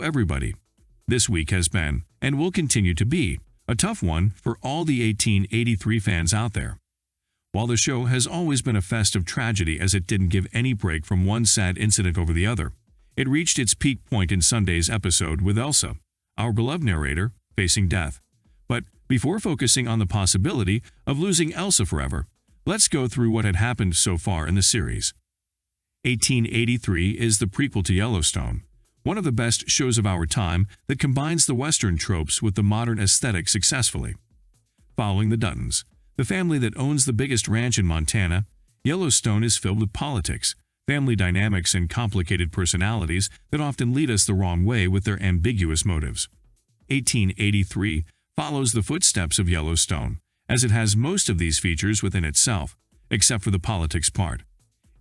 everybody. This week has been, and will continue to be, a tough one for all the 1883 fans out there. While the show has always been a festive tragedy as it didn't give any break from one sad incident over the other, it reached its peak point in Sunday's episode with Elsa, our beloved narrator, facing death. But before focusing on the possibility of losing Elsa forever, let's go through what had happened so far in the series. 1883 is the prequel to Yellowstone, one of the best shows of our time that combines the Western tropes with the modern aesthetic successfully. Following the Duttons, the family that owns the biggest ranch in Montana, Yellowstone is filled with politics, family dynamics, and complicated personalities that often lead us the wrong way with their ambiguous motives. 1883 follows the footsteps of Yellowstone, as it has most of these features within itself, except for the politics part.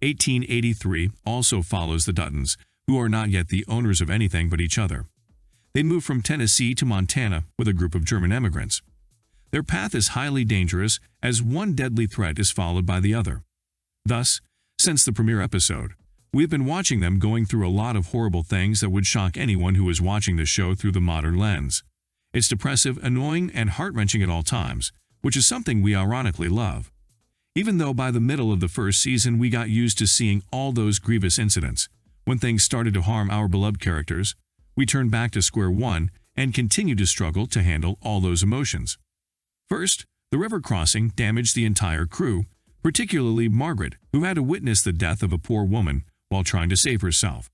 1883 also follows the Duttons, who are not yet the owners of anything but each other. They moved from Tennessee to Montana with a group of German immigrants. Their path is highly dangerous as one deadly threat is followed by the other. Thus, since the premiere episode, we've been watching them going through a lot of horrible things that would shock anyone who is watching the show through the modern lens. It's depressive, annoying, and heart-wrenching at all times, which is something we ironically love. Even though by the middle of the first season we got used to seeing all those grievous incidents, when things started to harm our beloved characters, we turned back to square one and continued to struggle to handle all those emotions. First, the river crossing damaged the entire crew, particularly Margaret, who had to witness the death of a poor woman while trying to save herself.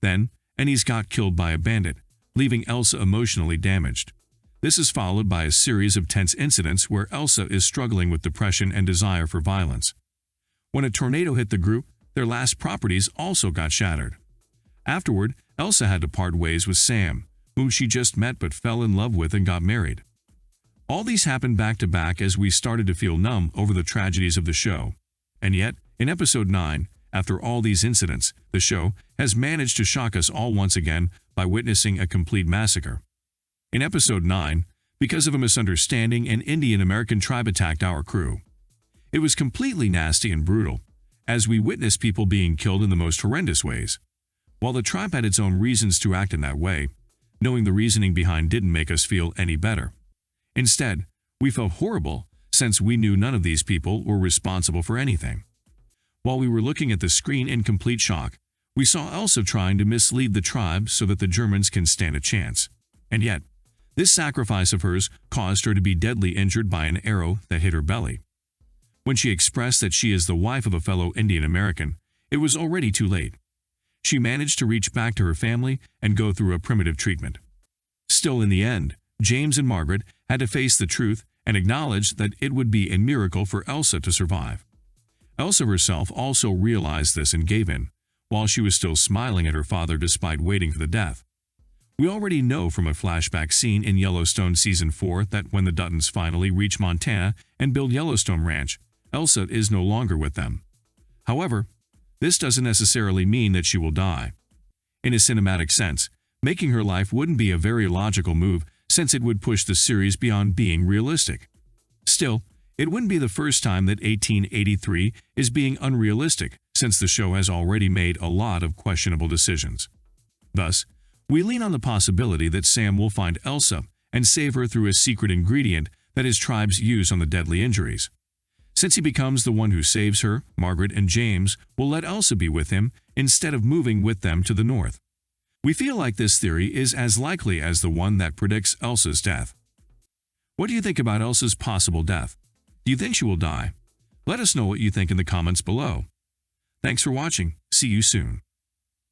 Then, Ennis got killed by a bandit, leaving Elsa emotionally damaged. This is followed by a series of tense incidents where Elsa is struggling with depression and desire for violence. When a tornado hit the group, their last properties also got shattered. Afterward, Elsa had to part ways with Sam, whom she just met but fell in love with and got married. All these happened back to back as we started to feel numb over the tragedies of the show. And yet, in episode 9, after all these incidents, the show has managed to shock us all once again by witnessing a complete massacre. In episode 9, because of a misunderstanding, an Indian American tribe attacked our crew. It was completely nasty and brutal, as we witnessed people being killed in the most horrendous ways. While the tribe had its own reasons to act in that way, knowing the reasoning behind didn't make us feel any better. Instead, we felt horrible since we knew none of these people were responsible for anything. While we were looking at the screen in complete shock, we saw Elsa trying to mislead the tribe so that the Germans can stand a chance. And yet, this sacrifice of hers caused her to be deadly injured by an arrow that hit her belly. When she expressed that she is the wife of a fellow Indian American, it was already too late. She managed to reach back to her family and go through a primitive treatment. Still, in the end, James and Margaret had to face the truth and acknowledge that it would be a miracle for Elsa to survive. Elsa herself also realized this and gave in, while she was still smiling at her father despite waiting for the death. We already know from a flashback scene in Yellowstone Season 4 that when the Duttons finally reach Montana and build Yellowstone Ranch, Elsa is no longer with them. However, this doesn't necessarily mean that she will die. In a cinematic sense, making her life wouldn't be a very logical move since it would push the series beyond being realistic. Still, it wouldn't be the first time that 1883 is being unrealistic since the show has already made a lot of questionable decisions. Thus, we lean on the possibility that Sam will find Elsa and save her through a secret ingredient that his tribes use on the deadly injuries. Since he becomes the one who saves her, Margaret and James will let Elsa be with him instead of moving with them to the north. We feel like this theory is as likely as the one that predicts Elsa's death. What do you think about Elsa's possible death? Do you think she will die? Let us know what you think in the comments below. Thanks for watching. See you soon.